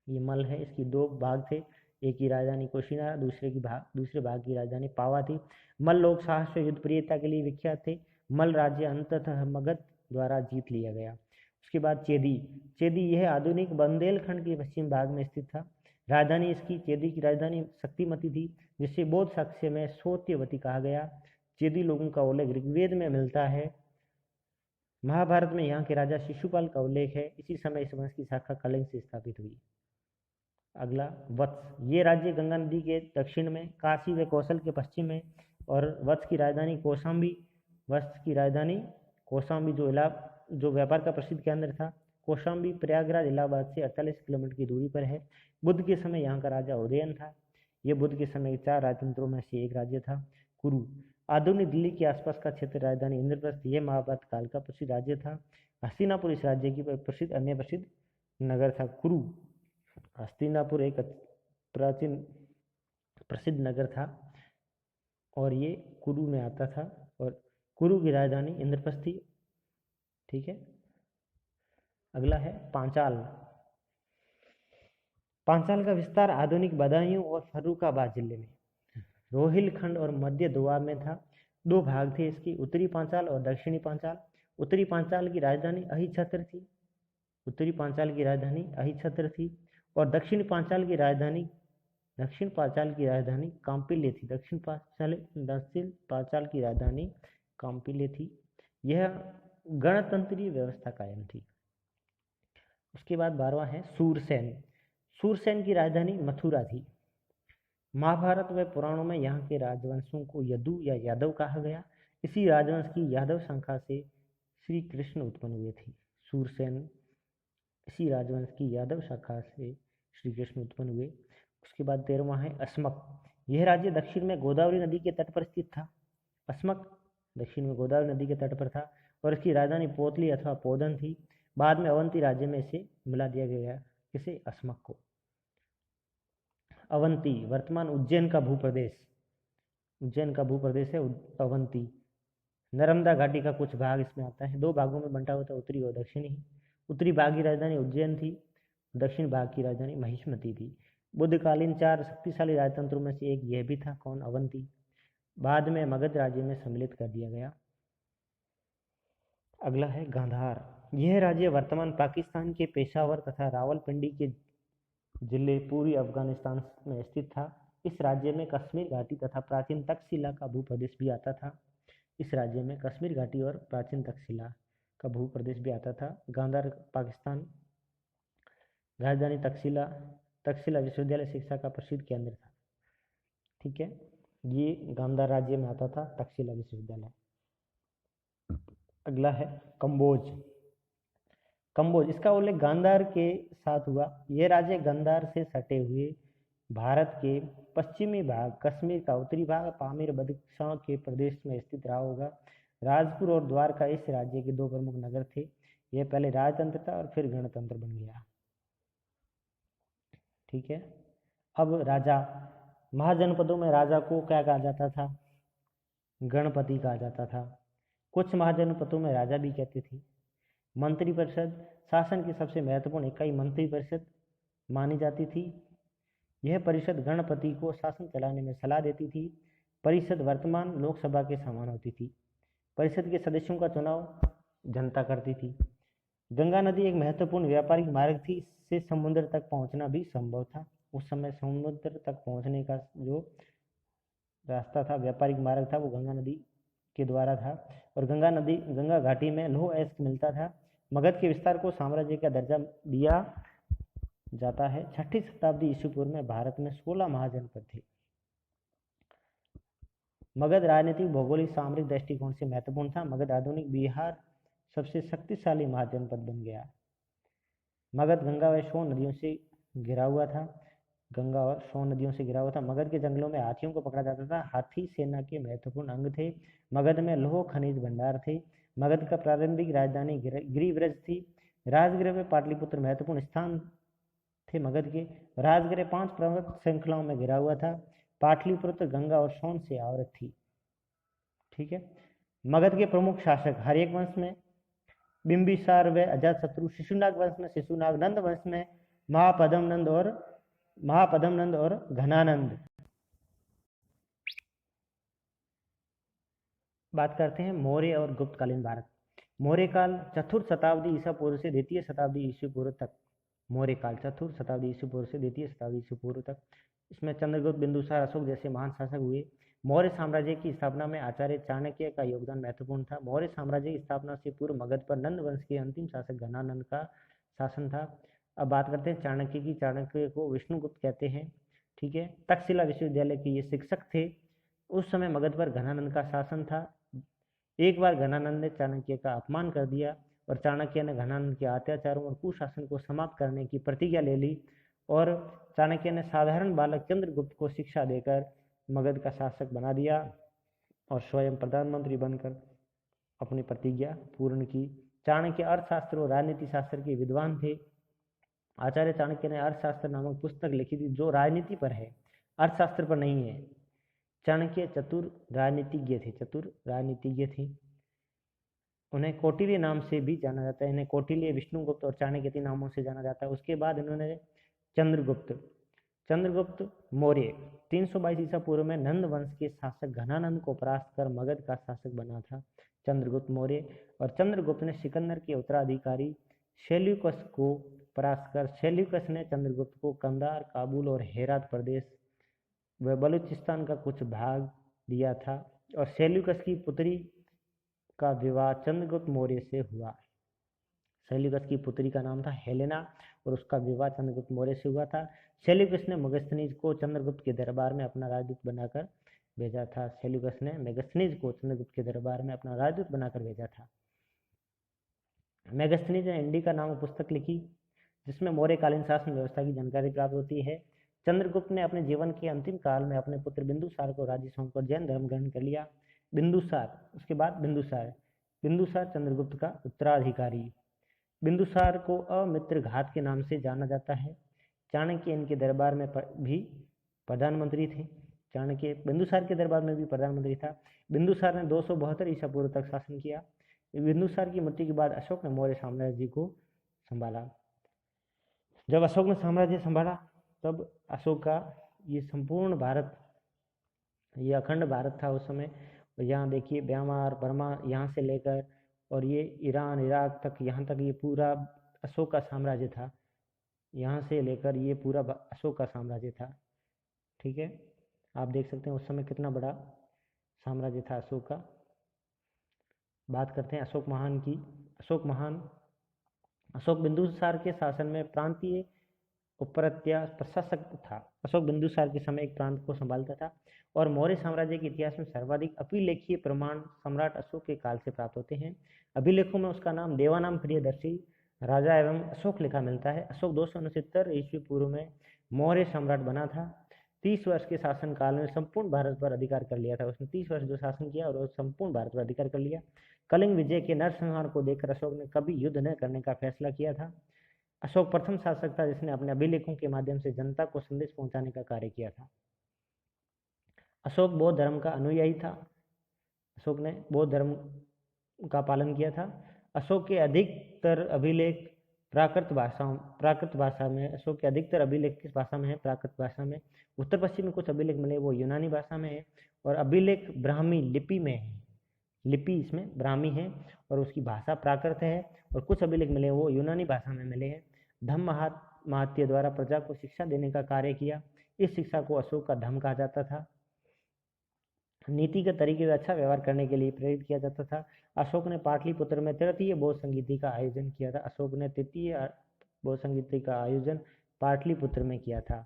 ये मल्ल है, इसकी 2 भाग थे। एक की राजधानी कुशीनारा, दूसरे भाग की राजधानी पावा थी। मल्ल लोग साहस व युद्ध प्रियता के लिए विख्यात थे। मल्ल राज्य अंततः मगध द्वारा जीत लिया गया। उसके बाद चेदी यह आधुनिक बुंदेलखंड के पश्चिम भाग में स्थित था। राजधानी इसकी चेदी की राजधानी शक्तिमती थी, जिसे बौद्ध साक्ष्य में सौत्यवती कहा गया। चेदी लोगों का उल्लेख ऋग्वेद में मिलता है। महाभारत में यहाँ के राजा शिशुपाल का उल्लेख है। इसी समय इस वंश की शाखा कलिंग से स्थापित हुई। अगला वत्स, ये राज्य गंगा नदी के दक्षिण में, काशी व कौशल के पश्चिम में, और वत्स की राजधानी कौशाम्बी। वत्स की राजधानी कौशाम्बी जो व्यापार का प्रसिद्ध केंद्र था। कौशाम्बी प्रयागराज इलाहाबाद से 48 किलोमीटर की दूरी पर है। बुद्ध के समय यहाँ का राजा उदयन था। यह बुद्ध के समय के 4 राजतंत्रों में से एक राज्य था। कुरु, आधुनिक दिल्ली के आसपास का क्षेत्र, राजधानी इंद्रप्रस्थ। यह महाभारत काल का प्रसिद्ध राज्य था। हस्तिनापुर इस राज्य की अन्य प्रसिद्ध नगर था। कुरु, हस्तिनापुर एक प्राचीन प्रसिद्ध नगर था और ये कुरु में आता था, और कुरु की राजधानी इंद्रप्रस्थ थी। ठीक है, अगला है पांचाल। पांचाल का विस्तार आधुनिक बदायूं और फर्रुखाबाद जिले में, रोहिलखंड और मध्य दोआब में था। 2 भाग थे इसकी, उत्तरी पांचाल और दक्षिणी पांचाल। उत्तरी पांचाल की राजधानी अहिछत्र थी। और दक्षिण पांचाल की राजधानी कांपिल्य थी। दक्षिण पांचाल की राजधानी कांपिल्य थी। यह गणतंत्रीय व्यवस्था कायम थी। उसके बाद 12वां है सूरसेन। सूरसेन की राजधानी मथुरा थी। महाभारत व पुराणों में यहाँ के राजवंशों को यदु या यादव कहा गया। इसी राजवंश की यादव शाखा से श्री कृष्ण उत्पन्न हुए थे। सूरसेन इसी राजवंश की यादव शाखा से श्री कृष्ण उत्पन्न हुए। उसके बाद 13वां है अस्मक। यह राज्य दक्षिण में गोदावरी नदी के तट पर स्थित था। अस्मक दक्षिण में गोदावरी नदी के तट पर था और इसकी राजधानी पोतली अथवा पोदन थी। बाद में अवंती राज्य में इसे मिला दिया गया, किसे, अस्मक को। अवंती वर्तमान उज्जैन का भूप्रदेश, उज्जैन का भूप्रदेश है अवंती। नर्मदा घाटी का कुछ भाग इसमें आता है, दो भागों में बंटा हुआ था, उत्तरी और दक्षिणी। उत्तरी भाग की राजधानी उज्जैन थी, दक्षिण भाग की राजधानी महिष्मती थी। बुद्धकालीन 4 शक्तिशाली राजतंत्रों में से एक यह भी था, कौन, अवंती। बाद में मगध राज्य में सम्मिलित कर दिया गया। अगला है गांधार। यह राज्य वर्तमान पाकिस्तान के पेशावर तथा रावलपिंडी के जिले पूर्वी अफगानिस्तान में स्थित था। इस राज्य में कश्मीर घाटी तथा प्राचीन तक्षशिला का भूप्रदेश भी आता था। इस राज्य में कश्मीर घाटी और प्राचीन तक्षशिला का भूप्रदेश भी आता था। गांधार पाकिस्तान, राजधानी तक्षशिला, तक्षशिला विश्वविद्यालय शिक्षा का प्रसिद्ध केंद्र था। ठीक है, ये गांधार राज्य में आता था, तक्षशिला विश्वविद्यालय। अगला है कंबोज। कंबोज, इसका उल्लेख गांधार के साथ हुआ। यह राज्य गांधार से सटे हुए भारत के पश्चिमी भाग, कश्मीर का उत्तरी भाग, पामीर बदख्शां के प्रदेश में स्थित रहा होगा। राजपुर और द्वारका इस राज्य के दो प्रमुख नगर थे। यह पहले राजतंत्र था और फिर गणतंत्र बन गया। ठीक है, अब राजा। महाजनपदों में राजा को क्या कहा जाता था, गणपति कहा जाता था। कुछ महाजनपदों में राजा भी कहते थे। मंत्रिपरिषद, शासन की सबसे महत्वपूर्ण इकाई मंत्रिपरिषद मानी जाती थी। यह परिषद गणपति को शासन चलाने में सलाह देती थी। परिषद वर्तमान लोकसभा के समान होती थी। परिषद के सदस्यों का चुनाव जनता करती थी। गंगा नदी एक महत्वपूर्ण व्यापारिक मार्ग थी। इससे समुद्र तक पहुंचना भी संभव था। उस समय समुद्र तक पहुंचने का जो रास्ता था, व्यापारिक मार्ग था, वो गंगा नदी के द्वारा था। और गंगा घाटी में लौह अयस्क मिलता था। मगध के विस्तार को साम्राज्य का दर्जा दिया जाता है। 6ठी शताब्दी ईस्वी पूर्व में भारत में 16 महाजनपद थे। मगध राजनीतिक, भौगोलिक, सामरिक दृष्टिकोण से महत्वपूर्ण था। मगध आधुनिक बिहार सबसे शक्तिशाली महाजनपद बन गया। मगध गंगा व सोन नदियों से घिरा हुआ था। गंगा और सोन नदियों से घिरा हुआ था। मगध के जंगलों में हाथियों को पकड़ा जाता था। हाथी सेना के महत्वपूर्ण अंग थे। मगध में लौह खनिज भंडार थे। मगध का प्रारंभिक राजधानी गिरिव्रज थी। राजगृह में पाटलिपुत्र महत्वपूर्ण स्थान थे। मगध के राजगृह 5 प्रमुख श्रृंखलाओं में घिरा हुआ था। पाटलिपुत्र गंगा और सोन से आवृत थी। ठीक है, मगध के प्रमुख शासक हर्यक वंश में बिंबिसार व अजातशत्रु, शिशुनाग वंश में शिशुनाग, नंद वंश में महापद्मनंद और घनानंद। बात करते हैं मौर्य और गुप्तकालीन भारत। मौर्य काल 4th शताब्दी ईसा पूर्व से 2य शताब्दी ईस्वी पूर्व तक। मौर्य काल 4th शताब्दी ईस्वी पूर्व से 2य शताब्दी ईस्वी पूर्व तक। इसमें चंद्रगुप्त, बिंदुसार, अशोक जैसे महान शासक हुए। मौर्य साम्राज्य की स्थापना में आचार्य चाणक्य का योगदान महत्वपूर्ण था। मौर्य साम्राज्य की स्थापना से पूर्व मगध पर नंद वंश के अंतिम शासक घनानंद का शासन था। अब बात करते हैं चाणक्य की। चाणक्य को विष्णुगुप्त कहते हैं। ठीक है, तक्षशिला विश्वविद्यालय के ये शिक्षक थे। उस समय मगध पर घनानंद का शासन था। एक बार घनानंद ने चाणक्य का अपमान कर दिया और चाणक्य ने घनानंद के अत्याचारों और कुशासन को समाप्त करने की प्रतिज्ञा ले ली और चाणक्य ने साधारण बालक चंद्रगुप्त को शिक्षा देकर मगध का शासक बना दिया और स्वयं प्रधानमंत्री बनकर अपनी प्रतिज्ञा पूर्ण की। चाणक्य अर्थशास्त्र और राजनीति शास्त्र के विद्वान थे। आचार्य चाणक्य ने अर्थशास्त्र नामक पुस्तक लिखी थी जो राजनीति पर है, अर्थशास्त्र पर नहीं है। चाणक्य चतुर राजनीतिज्ञ थे। उन्हें कौटिल्य नाम से भी जाना जाता है। इन्हें कौटिल्य, विष्णुगुप्त और चाणक्य 3 नामों से जाना जाता है। उसके बाद इन्होंने चंद्रगुप्त मौर्य 322 ईसा पूर्व में नंद वंश के शासक घनानंद को परास्त कर मगध का शासक बना था चंद्रगुप्त मौर्य। और चंद्रगुप्त ने सिकंदर के उत्तराधिकारी सेल्यूकस को परास्त कर सेल्यूकस ने चंद्रगुप्त को कंधार, काबुल और हेरात प्रदेश व बलूचिस्तान का कुछ भाग दिया था। और सेल्यूकस की पुत्री का विवाह चंद्रगुप्त मौर्य से हुआ। सेल्यूकस की पुत्री का नाम था हेलेना और उसका विवाह चंद्रगुप्त मौर्य से हुआ था। सेल्यूकस ने मेगस्थनीज को चंद्रगुप्त के दरबार में अपना राजदूत बनाकर भेजा था। सेल्यूकस ने मेगस्थनीज को चंद्रगुप्त के दरबार में अपना राजदूत बनाकर भेजा था। मेगस्थनीज ने इंडिका नामक पुस्तक लिखी जिसमें मौर्यकालीन शासन व्यवस्था की जानकारी प्राप्त होती है। चंद्रगुप्त ने अपने जीवन के अंतिम काल में अपने पुत्र बिंदुसार को राज्य सौंपकर जैन धर्म ग्रहण कर लिया। उसके बाद बिंदुसार बिंदुसार चंद्रगुप्त का उत्तराधिकारी। बिंदुसार को अमित्र घात के नाम से जाना जाता है। चाणक्य इनके दरबार में भी प्रधानमंत्री थे। चाणक्य बिंदुसार के दरबार में भी प्रधानमंत्री था। बिंदुसार ने 272 ईसा पूर्व तक शासन किया। बिंदुसार की मृत्यु के बाद अशोक ने मौर्य साम्राज्य को संभाला। जब अशोक ने साम्राज्य संभाला तब अशोक का ये संपूर्ण भारत, ये अखंड भारत था उस समय। यहाँ देखिए म्यांमार, बर्मा, यहाँ से लेकर और ये ईरान, इराक तक, यहाँ तक ये पूरा अशोक का साम्राज्य था। यहाँ से लेकर ये पूरा अशोक का साम्राज्य था। ठीक है, आप देख सकते हैं उस समय कितना बड़ा साम्राज्य था अशोक का। बात करते हैं अशोक महान की। अशोक बिंदुसार के शासन में प्रांतीय उपरत्या प्रशासक था। अशोक बिंदुसार के समय एक प्रांत को संभालता था और मौर्य साम्राज्य के इतिहास में सर्वाधिक अभिलेखीय प्रमाण सम्राट अशोक के काल से प्राप्त होते हैं। अभिलेखों में उसका नाम देवानाम प्रियदर्शी राजा एवं अशोक लिखा मिलता है। अशोक 269 ईस्वी पूर्व में मौर्य सम्राट बना था। 30 वर्ष के शासन काल में संपूर्ण भारत पर अधिकार कर लिया था। उसने 30 वर्ष जो शासन किया और संपूर्ण भारत पर अधिकार कर लिया। कलिंग विजय के नरसंहार को देखकर अशोक ने कभी युद्ध न करने का फैसला किया था। अशोक प्रथम शासक था जिसने अपने अभिलेखों के माध्यम से जनता को संदेश पहुंचाने का कार्य किया था। अशोक बौद्ध धर्म का अनुयायी था। अशोक ने बौद्ध धर्म का पालन किया था। अशोक के अधिकतर अभिलेख प्राकृत भाषा में। अशोक के अधिकतर अभिलेख किस भाषा में है? प्राकृत भाषा में। उत्तर पश्चिम में कुछ अभिलेख मिले वो यूनानी भाषा में है और अभिलेख ब्राह्मी लिपि में है। लिपि इसमें ब्राह्मी है और उसकी भाषा प्राकृत है और कुछ अभिलेख मिले वो यूनानी भाषा में मिले हैं। धम्म महात्य द्वारा प्रजा को शिक्षा देने का कार्य किया। इस शिक्षा को अशोक का धम्म कहा जाता था। नीतिगत तरीके से अच्छा व्यवहार करने के लिए प्रेरित किया जाता था। अशोक ने पाटलिपुत्र में तृतीय बौद्ध संगीति का आयोजन किया था। अशोक ने तृतीय बौद्ध संगीति का आयोजन पाटलिपुत्र में किया था।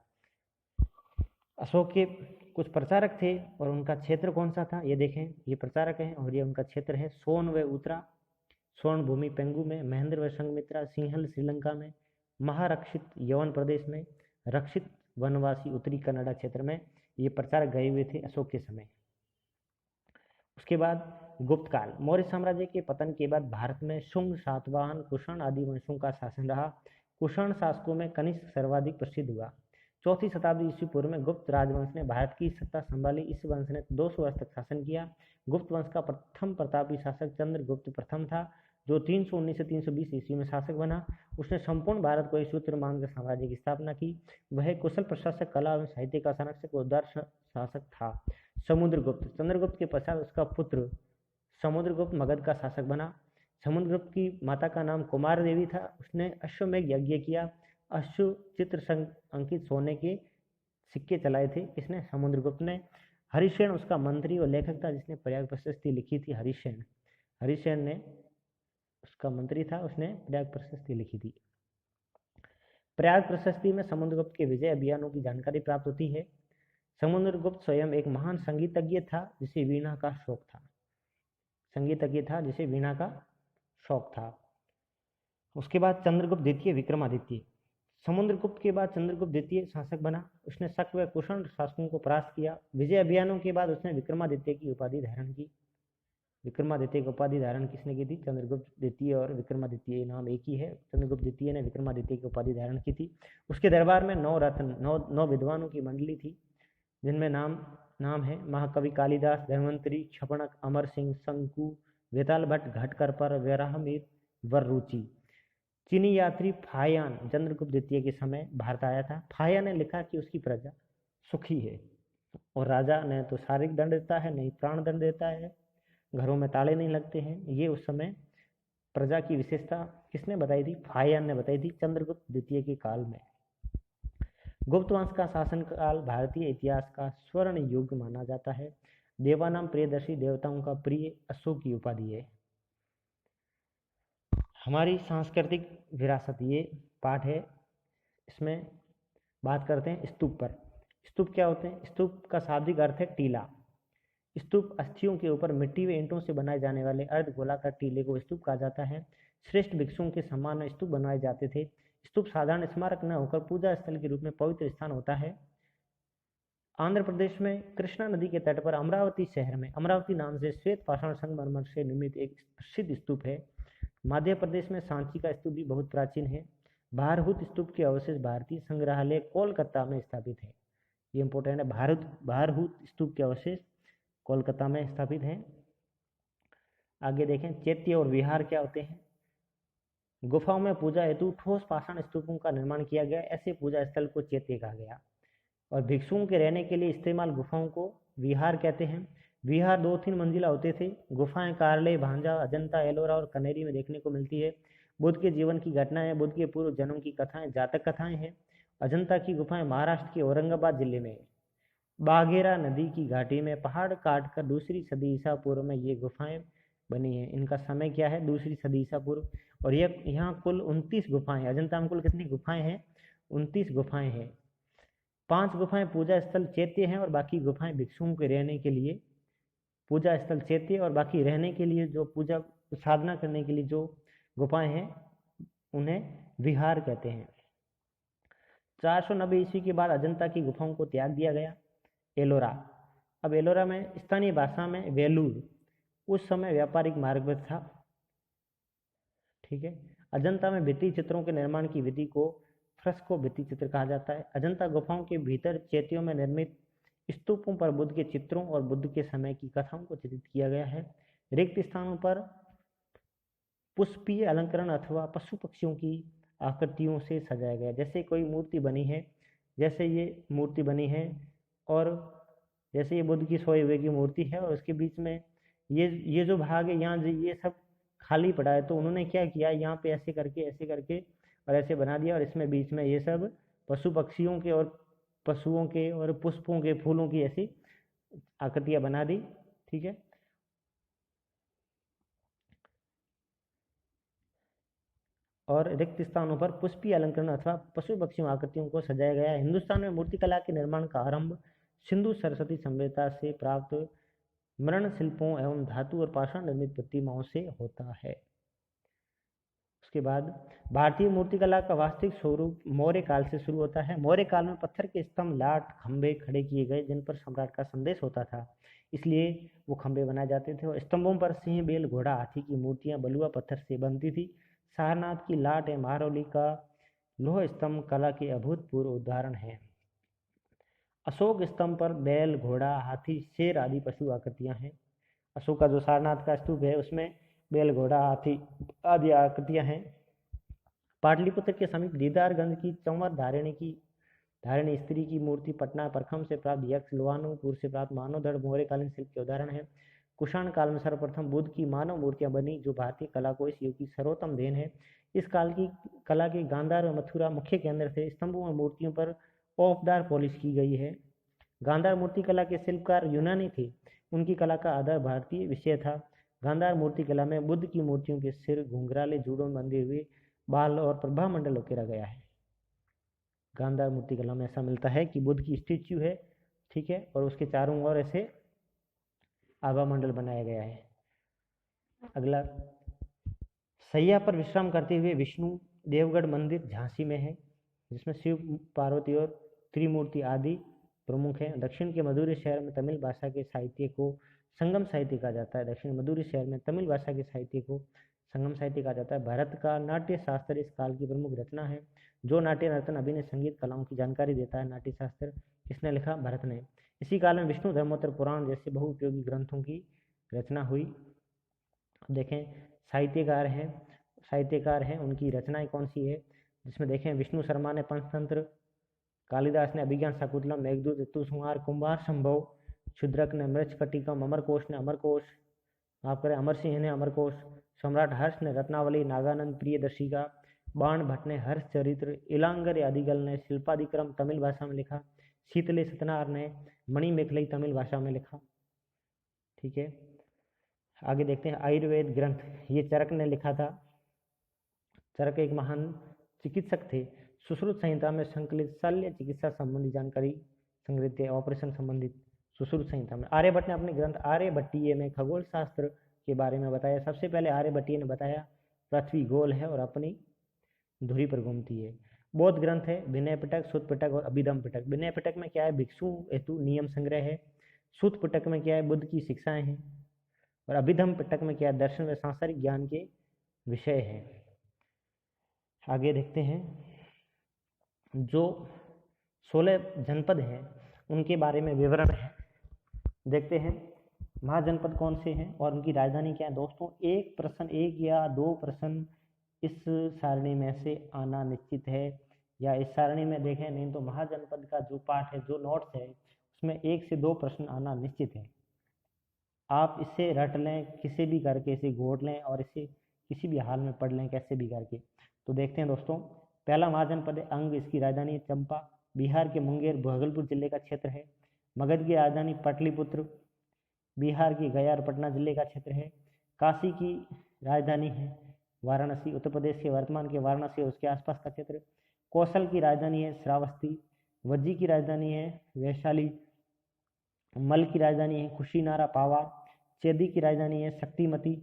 अशोक के कुछ प्रचारक थे और उनका क्षेत्र कौन सा था ये देखें। ये प्रचारक हैं और ये उनका क्षेत्र है सोन व उत्तरा, स्वर्ण भूमि पेंगू में, महेंद्र व संघमित्रा सिंहल श्रीलंका में, महारक्षित यवन प्रदेश में, रक्षित वनवासी उत्तरी कन्नड़ा क्षेत्र में ये प्रचारक गए हुए थे अशोक के समय। उसके बाद गुप्त काल। मौर्य साम्राज्य के पतन के बाद भारत में शुंग, सातवाहन, कुषाण आदि वंशों का शासन रहा। कुषाण शासकों में कनिष्क सर्वाधिक प्रसिद्ध हुआ। 4वीं शताब्दी ईस्वी पूर्व में गुप्त राजवंश ने भारत की सत्ता संभाली। इस वंश ने 200 वर्ष तक शासन किया। गुप्त वंश का प्रथम प्रतापी शासक चंद्रगुप्त प्रथम था जो 319 से 320 ईस्वी में शासक बना। उसने संपूर्ण भारत को एक सूत्र मानकर साम्राज्य की स्थापना की। वह कुशल प्रशासक, कला एवं साहित्य का संरक्षक और उदार शासक था। समुद्रगुप्त। चंद्रगुप्त के पश्चात उसका पुत्र समुद्रगुप्त मगध का शासक बना। समुद्रगुप्त की माता का नाम कुमार देवी था। उसने अश्वमेघ यज्ञ किया। अश्व चित्र अंकित सोने के सिक्के चलाए थे इसने समुद्रगुप्त ने। हरिसेन उसका मंत्री और लेखक था जिसने प्रयाग प्रशस्ति लिखी थी। हरिसेन ने उसका मंत्री था, उसने प्रयाग प्रशस्ति लिखी थी। प्रयाग प्रशस्ति में समुद्रगुप्त के विजय अभियानों की जानकारी प्राप्त होती है। समुद्रगुप्त स्वयं एक महान संगीतज्ञ था जिसे वीणा का शौक था। उसके बाद चंद्रगुप्त द्वितीय विक्रमादित्य। समुद्रगुप्त के बाद चंद्रगुप्त द्वितीय शासक बना। उसने शक व कुषाण शासकों को परास्त किया। विजय अभियानों के बाद उसने विक्रमादित्य की उपाधि धारण की। विक्रमादित्य की उपाधि धारण किसने की थी? चंद्रगुप्त द्वितीय और विक्रमादित्य नाम एक ही है। चंद्रगुप्त द्वितीय ने विक्रमादित्य की उपाधि धारण की थी। उसके दरबार में 9 रत्न 9 विद्वानों की मंडली थी जिनमें नाम है महाकवि कालिदास, धन्वंतरी, क्षपणक, अमर सिंह, शंकु, वेताल भट्ट, घटकरपर, वराहमिहिर, वररुचि। चीनी यात्री फाहियान चंद्रगुप्त द्वितीय के समय भारत आया था। फाहियान ने लिखा कि उसकी प्रजा सुखी है और राजा न तो शारीरिक दंड देता है नहीं प्राण दंड देता है, घरों में ताले नहीं लगते हैं। ये उस समय प्रजा की विशेषता किसने बताई थी? फाहियान ने बताई थी चंद्रगुप्त द्वितीय के काल में। गुप्त वंश का शासनकाल भारतीय इतिहास का स्वर्ण युग माना जाता है। देवानाम प्रियदर्शी देवताओं का प्रिय अशोक की उपाधि है। हमारी सांस्कृतिक विरासत ये पाठ है। इसमें बात करते हैं स्तूप पर। स्तूप क्या होते हैं? स्तूप का शाब्दिक अर्थ है टीला। स्तूप अस्थियों के ऊपर मिट्टी व ईंटों से बनाए जाने वाले अर्धगोलाकार टीले को स्तूप कहा जाता है। श्रेष्ठ भिक्षुओं के सम्मान में स्तूप बनवाए जाते थे। स्तूप साधारण स्मारक न होकर पूजा स्थल के रूप में पवित्र स्थान होता है। आंध्र प्रदेश में कृष्णा नदी के तट पर अमरावती शहर में अमरावती नाम से श्वेत पाषाण संगमरमर से निर्मित एक प्रसिद्ध स्तूप है। मध्य प्रदेश में सांची का स्तूप भी बहुत प्राचीन है। भारहूत स्तूप के अवशेष भारतीय संग्रहालय कोलकाता में स्थापित है। ये इंपॉर्टेंट है। भारहूत स्तूप के अवशेष कोलकाता में स्थापित हैं। आगे देखें, चैत्य और विहार क्या होते हैं। गुफाओं में पूजा हेतु ठोस पाषाण स्तूपों का निर्माण किया गया, ऐसे पूजा स्थल को चैत्य कहा गया। और भिक्षुओं के रहने के लिए इस्तेमाल गुफाओं को विहार कहते हैं। विहार 2-3 मंजिला होते थे। गुफाएं कारले, भांजा, अजंता, एलोरा और कनेरी में देखने को मिलती है। बुद्ध के जीवन की घटनाएं, बुद्ध के पूर्व जन्म की कथाएं, जातक कथाएं हैं। अजंता की गुफाएं महाराष्ट्र के औरंगाबाद जिले में है। बाघेरा नदी की घाटी में पहाड़ काटकर 2री सदी ईसा पूर्व में ये गुफाएं बनी हैं। इनका समय क्या है, 2री सदी ईसा पूर्व। और ये यहाँ कुल 29 गुफाएं हैं। अजंता में कुल कितनी गुफाएं हैं, 29 गुफाएं हैं। 5 गुफाएं पूजा स्थल चैत्य हैं और बाकी गुफाएं भिक्षुओं के रहने के लिए। पूजा स्थल चैत्य और बाकी रहने के लिए जो पूजा साधना करने के लिए जो गुफाएं हैं उन्हें विहार कहते हैं। 490 ईस्वी के बाद अजंता की गुफाओं को त्याग दिया गया। एलोरा, अब एलोरा में स्थानीय भाषा में वेलूर उस समय व्यापारिक मार्ग पर था। ठीक है। अजंता में भित्ति चित्रों के निर्माण की विधि को फ्रेस्को भित्ति चित्र कहा जाता है। अजंता गुफाओं के भीतर चैत्यों में निर्मित स्तूपों पर बुद्ध के चित्रों और बुद्ध के समय की कथाओं को चित्रित किया गया है। रिक्त स्थानों पर पुष्पीय अलंकरण अथवा पशु पक्षियों की आकृतियों से सजाया गया। जैसे कोई मूर्ति बनी है, जैसे ये मूर्ति बनी है और जैसे ये बुद्ध की सोए हुए की मूर्ति है और उसके बीच में ये जो भाग है यहाँ ये सब खाली पड़ा है, तो उन्होंने क्या किया, यहाँ पे ऐसे करके और ऐसे बना दिया और इसमें बीच में ये सब पशु पक्षियों के और पशुओं के और पुष्पों के फूलों की ऐसी आकृतियां बना दी। ठीक है। और रिक्त स्थानों पर पुष्पीय अलंकरण अथवा पशु पक्षियों आकृतियों को सजाया गया। हिंदुस्तान में मूर्तिकला के निर्माण का आरंभ सिंधु सरस्वती सभ्यता से प्राप्त मृण शिल्पों एवं धातु और पाषाण निर्मित प्रतिमाओं से होता है। उसके बाद भारतीय मूर्तिकला का वास्तविक स्वरूप मौर्य काल से शुरू होता है। मौर्य काल में पत्थर के स्तंभ, लाट, खंभे खड़े किए गए जिन पर सम्राट का संदेश होता था, इसलिए वो खंभे बनाए जाते थे। और स्तंभों पर सिंह, बैल, घोड़ा, हाथी की मूर्तियां बलुआ पत्थर से बनती थी। सारनाथ की लाट एवं महरौली का लोह स्तंभ कला के अभूतपूर्व उदाहरण है। अशोक स्तंभ पर बैल, घोड़ा, हाथी, शेर आदि पशु आकृतियां हैं। अशोक का जो सारनाथ का स्तूप है उसमें बैल, घोड़ा, हाथी आदि आकृतियां हैं। पाटलिपुत्र के समीप दीदारगंज की चंवर धारिणी स्त्री की मूर्ति, पटना परखम से प्राप्त यक्ष, लोहानुपुर से प्राप्त मानवधड़ मौर्यकालीन शिल्प के उदाहरण है। कुषाण काल में सर्वप्रथम बुद्ध की मानव मूर्तियां बनी, जो भारतीय कला को इस युग की सर्वोत्तम देन है। इस काल की कला के गांधार और मथुरा मुख्य केंद्र थे। स्तंभों और मूर्तियों पर औपदार पॉलिश की गई है। गांधार मूर्ति कला के शिल्पकार यूनानी थे, उनकी कला का आधार भारतीय विषय था। गांधार मूर्ति कला में बुद्ध की मूर्तियों के सिर घुंघराले जूड़ों में बंधे हुए बाल और प्रभा मंडल उकेरा गया है। गांधार मूर्ति कला में ऐसा मिलता है कि बुद्ध की स्टैच्यू है, ठीक है, और उसके चारों ओर ऐसे आभा मंडल बनाया गया है। अगला, सैया पर विश्राम करते हुए विष्णु देवगढ़ मंदिर झांसी में है, जिसमें शिव, पार्वती और त्रिमूर्ति आदि प्रमुख हैं। दक्षिण के मधुरी शहर में तमिल भाषा के साहित्य को संगम साहित्य कहा जाता है। दक्षिण मधुरी शहर में तमिल भाषा के साहित्य को संगम साहित्य कहा जाता है। भारत का नाट्य शास्त्र इस काल की प्रमुख रचना है। जो नाट्य, नर्तन, अभिनय, संगीत कलाओं की जानकारी देता है, नाट्य शास्त्र किसने लिखा, भरत ने। इसी काल में विष्णु धर्मोत्तर पुराण जैसे बहुउपयोगी ग्रंथों की रचना हुई। देखें, साहित्यकार हैं, उनकी रचनाएं कौन सी है, जिसमें देखें विष्णु शर्मा ने पंचतंत्र, कालिदास ने अभिज्ञान शाकुंतलम, मेघदूत, ऋतुसंहार, कुंभार संभव, शुद्रक ने मृच्छकटिकम, अमरकोश ने अमरकोश, माफ करें अमर सिंह ने अमरकोश, सम्राट हर्ष ने रत्नावली, नागानंद प्रियदर्शिका, बाण भट्ट ने हर्ष चरित्र, इलांगर आदिगल ने शिल्पादिक्रम तमिल भाषा में लिखा, शीतले सतनार ने मणिमेखलई तमिल भाषा में लिखा। ठीक है, आगे देखते हैं आयुर्वेद ग्रंथ, ये चरक ने लिखा था। चरक एक महान चिकित्सक थे। सुश्रुत संहिता में संकलित शल्य चिकित्सा संबंधी जानकारी संग्रहित है। ऑपरेशन संबंधित सुश्रुत संहिता में आर्यभट्ट ने अपने ग्रंथ आर्यभट्टीय में खगोल शास्त्र के बारे में बताया। सबसे पहले आर्यभट्टीय ने बताया पृथ्वी गोल है और अपनी धुरी पर घूमती है। बौद्ध ग्रंथ है विनय पिटक, सुत्त पिटक और अभिधम्म पिटक। विनय पिटक में क्या है, भिक्षु हेतु नियम संग्रह है। सुत्त पिटक में क्या है, बुद्ध की शिक्षाएं हैं। और अभिधम्म पिटक में क्या है, दर्शन व सांसारिक ज्ञान के विषय है। आगे देखते हैं, जो 16 जनपद हैं उनके बारे में विवरण है। देखते हैं महाजनपद कौन से हैं और उनकी राजधानी क्या है। दोस्तों एक प्रश्न, एक या दो प्रश्न इस सारणी में से आना निश्चित है, या इस सारणी में देखें नहीं तो महाजनपद का जो पाठ है, जो नोट्स है, उसमें 1 से 2 प्रश्न आना निश्चित है। आप इसे रट लें, किसी भी करके इसे घोट लें और इसे किसी भी हाल में पढ़ लें, कैसे भी करके। तो देखते हैं दोस्तों, पहला महाजनपद है अंग, इसकी राजधानी है चंपा, बिहार के मुंगेर भागलपुर जिले का क्षेत्र है। मगध की राजधानी पाटलिपुत्र, बिहार की गया और पटना जिले का क्षेत्र है। काशी की राजधानी है वाराणसी, उत्तर प्रदेश के वर्तमान के वाराणसी और उसके आसपास का क्षेत्र। कौशल की राजधानी है श्रावस्ती। वज्जी की राजधानी है वैशाली। मल की राजधानी है कुशीनारा पावा। चेदी की राजधानी है शक्तिमती।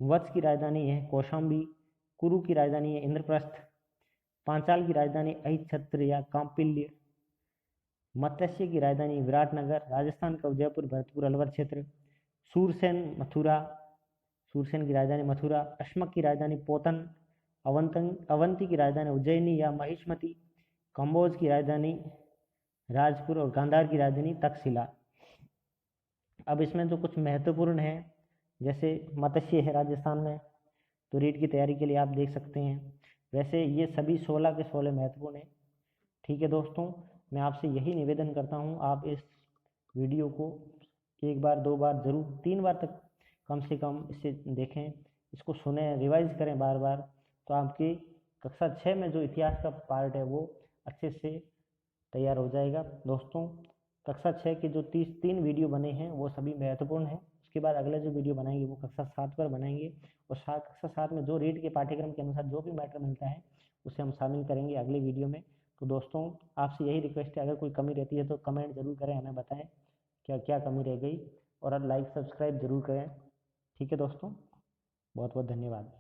वत्स की राजधानी है कौशाम्बी। कुरु की राजधानी है इंद्रप्रस्थ। पांचाल की राजधानी अहिच्छत्र या कांपिल्य। मत्स्य की राजधानी विराटनगर। राजस्थान का उदयपुर, भरतपुर, अलवर क्षेत्र। सूरसेन मथुरा, सूरसेन की राजधानी मथुरा। अश्मक की राजधानी पोतन। अवंती की राजधानी उज्जैनी या महिष्मती। कंबोज की राजधानी राजपुर और गांधार की राजधानी तक्षशिला। अब इसमें जो कुछ महत्वपूर्ण है, जैसे मत्स्य है राजस्थान में, तो रीट की तैयारी के लिए आप देख सकते हैं। वैसे ये सभी 16 के 16 महत्वपूर्ण हैं। ठीक है दोस्तों, मैं आपसे यही निवेदन करता हूँ, आप इस वीडियो को 1 बार 2 बार जरूर 3 बार तक कम से कम इसे देखें, इसको सुने, रिवाइज करें बार बार, तो आपकी कक्षा 6 में जो इतिहास का पार्ट है वो अच्छे से तैयार हो जाएगा। दोस्तों कक्षा 6 के जो 3 वीडियो बने हैं वो सभी महत्वपूर्ण हैं। उसके बाद अगले जो वीडियो बनाएंगे वो कक्षा 7 पर बनाएंगे, और कक्षा 7 में जो रीट के पाठ्यक्रम के अनुसार जो भी मैटर मिलता है उसे हम शामिल करेंगे अगले वीडियो में। तो दोस्तों आपसे यही रिक्वेस्ट है, अगर कोई कमी रहती है तो कमेंट जरूर करें, हमें बताएं क्या क्या कमी रह गई, और लाइक सब्सक्राइब जरूर करें। ठीक है दोस्तों, बहुत बहुत धन्यवाद।